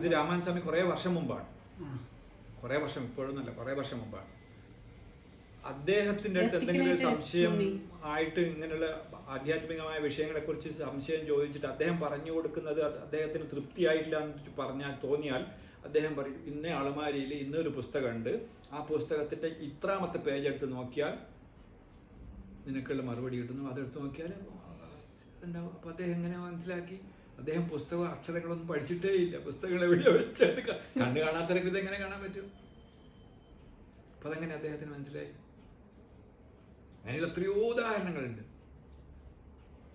ഇത് രാമാനന്ദ സ്വാമി കുറേ വർഷം മുമ്പാണ്, കുറേ വർഷം, ഇപ്പോഴൊന്നുമല്ല, കുറേ വർഷം മുമ്പാണ്. അദ്ദേഹത്തിൻ്റെ അടുത്ത് എന്തെങ്കിലും ഒരു സംശയം ആയിട്ട് ഇങ്ങനെയുള്ള ആധ്യാത്മികമായ വിഷയങ്ങളെ കുറിച്ച് സംശയം ചോദിച്ചിട്ട് അദ്ദേഹം പറഞ്ഞു കൊടുക്കുന്നത് അദ്ദേഹത്തിന് തൃപ്തിയായിട്ടില്ല എന്ന് പറഞ്ഞാൽ തോന്നിയാൽ അദ്ദേഹം പറയും, ഇന്ന അളമാരിയിൽ ഇന്നൊരു പുസ്തകമുണ്ട്, ആ പുസ്തകത്തിൻ്റെ ഇത്രാമത്തെ പേജ് എടുത്ത് നോക്കിയാൽ നിനക്കുള്ള മറുപടി കിട്ടുന്നു, അതെടുത്ത് നോക്കിയാൽ ഉണ്ടാവും. അപ്പോൾ അദ്ദേഹം എങ്ങനെ മനസ്സിലാക്കി? അദ്ദേഹം പുസ്തക അക്ഷരങ്ങളൊന്നും പഠിച്ചിട്ടേ ഇല്ല, പുസ്തകങ്ങൾ എവിടെയോ വെച്ചാൽ കണ്ണ് കാണാത്തവർക്ക് ഇതെങ്ങനെ കാണാൻ പറ്റും? അപ്പം അതെങ്ങനെ അദ്ദേഹത്തിന് മനസ്സിലായി? അതിനുള്ള എത്രയോ ഉദാഹരണങ്ങളുണ്ട്.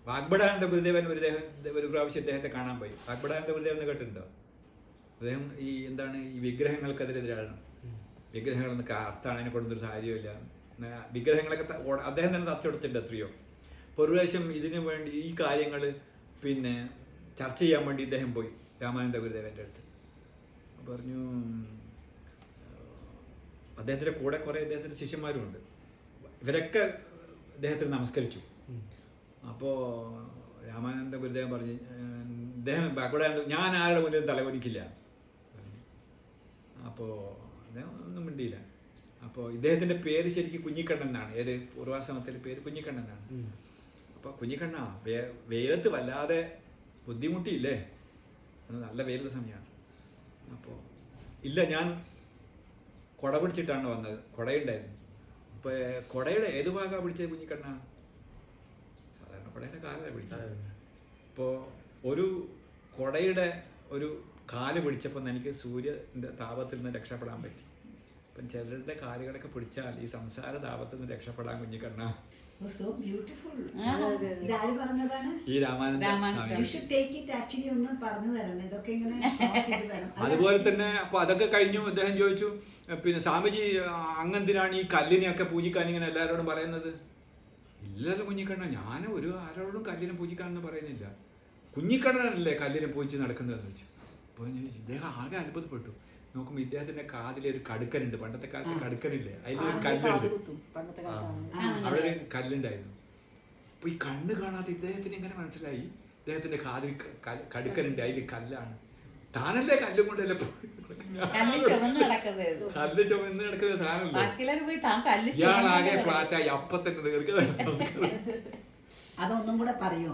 വാഗ്ബടാനന്ദ ഗുരുദേവൻ ഒരു പ്രാവശ്യം അദ്ദേഹത്തെ കാണാൻ പോയി. വാഗ്ബടാനന്ദ ഗുരുദേവൻ എന്ന് കേട്ടിട്ടുണ്ടോ? അദ്ദേഹം ഈ വിഗ്രഹങ്ങൾക്കെതിരെതിരാണ്. വിഗ്രഹങ്ങളെന്നൊക്കെ അർത്ഥമാണ്, അതിനെ കൊണ്ടൊരു കാര്യമില്ല, വിഗ്രഹങ്ങളൊക്കെ അദ്ദേഹം തന്നെ തച്ചെടുത്തിട്ടുണ്ട് എത്രയോ. അപ്പോൾ ഒരു പ്രാവശ്യം ഇതിനു വേണ്ടി ഈ കാര്യങ്ങൾ ചർച്ച ചെയ്യാൻ വേണ്ടി ഇദ്ദേഹം പോയി രാമാനന്ദ ഗുരുദേവൻ്റെ അടുത്ത്. പറഞ്ഞു, അദ്ദേഹത്തിൻ്റെ കൂടെ കുറേ അദ്ദേഹത്തിൻ്റെ ശിഷ്യന്മാരുമുണ്ട്, ഇവരൊക്കെ അദ്ദേഹത്തിന് നമസ്കരിച്ചു. അപ്പോൾ രാമാനന്ദ ഗുരുദേവൻ പറഞ്ഞു, അദ്ദേഹം ബാക്ക്വേഡ്, ഞാൻ ആരുടെ മുന്നിൽ തലകുനിക്കില്ല. അപ്പോൾ അദ്ദേഹം ഒന്നും മിണ്ടിയില്ല. അപ്പോൾ ഇദ്ദേഹത്തിൻ്റെ പേര് ശരിക്കും കുഞ്ഞിക്കണ്ണൻ എന്നാണ്. ഏത് പൂർവാശ്രമത്തിൻ്റെ പേര് കുഞ്ഞിക്കണ്ണൻ എന്നാണ്. അപ്പോൾ കുഞ്ഞിക്കണ്ണ വെയിലത്ത് വല്ലാതെ ബുദ്ധിമുട്ടിയില്ലേ? നല്ല വെയിലുള്ള സമയമാണ്. അപ്പോൾ ഇല്ല, ഞാൻ കുട പിടിച്ചിട്ടാണ് വന്നത്, കുടയുണ്ടായിരുന്നു. അപ്പോൾ കുടയുടെ ഏത് ഭാഗമാണ് പിടിച്ചത് കുഞ്ഞിക്കണ്ണ? സാധാരണ കുടയുടെ കാലാണ് പിടിച്ചത്. അപ്പോൾ ഒരു കുടയുടെ ഒരു കാല് പിടിച്ചപ്പോൾ എനിക്ക് സൂര്യൻ്റെ താപത്തിൽ നിന്ന് രക്ഷപ്പെടാൻ പറ്റി. അപ്പം ചിലരുടെ കാലുകളൊക്കെ പിടിച്ചാൽ ഈ സംസാര താപത്തിൽ നിന്ന് രക്ഷപ്പെടാൻ കുഞ്ഞിക്കണ്ണ. ഈ രാമാനന്ദ അതുപോലെ തന്നെ. അപ്പൊ അതൊക്കെ കഴിഞ്ഞു. അദ്ദേഹം ചോദിച്ചു, സ്വാമിജി അങ്ങെന്തിനാണ് ഈ കല്ലിനെയൊക്കെ പൂജിക്കാൻ ഇങ്ങനെ എല്ലാവരോടും പറയുന്നത്? ഇല്ലല്ലോ കുഞ്ഞിക്കണ്ണ, ഞാൻ ആരോടും കല്ലിനെ പൂജിക്കാനൊന്നും പറയുന്നില്ല, കുഞ്ഞിക്കണ്ണനല്ലേ കല്ലിനെ പൂജിച്ച് നടക്കുന്നതെന്ന് വെച്ചു. അപ്പോൾ ഇദ്ദേഹം ആകെ അത്ഭുതപ്പെട്ടു. നോക്കുമ്പോൾ ഇദ്ദേഹത്തിന്റെ കാതിലെ ഒരു കടുക്കനുണ്ട്, പണ്ടത്തെ കാലത്ത് കടുക്കനില്ലേ, അതിലൊരു കല്ലുണ്ട്, അവിടെ ഒരു കല്ലുണ്ടായിരുന്നു. അപ്പൊ ഈ കണ്ണ് കാണാത്ത ഇദ്ദേഹത്തിന് ഇങ്ങനെ മനസ്സിലായി, ഇദ്ദേഹത്തിന്റെ കാതിൽ കടുക്കനുണ്ട്, അതിൽ കല്ലാണ്. താനല്ലേ കല്ലും കൊണ്ടല്ലേ കല്ല് ചുമന്ന് കിടക്കുന്ന സാധനമല്ലേ. ഇയാളാകെ ഫ്ലാറ്റായി, അപ്പത്തന്നെ തീർക്കുന്നത്. അതൊന്നും കൂടെ പറയൂ.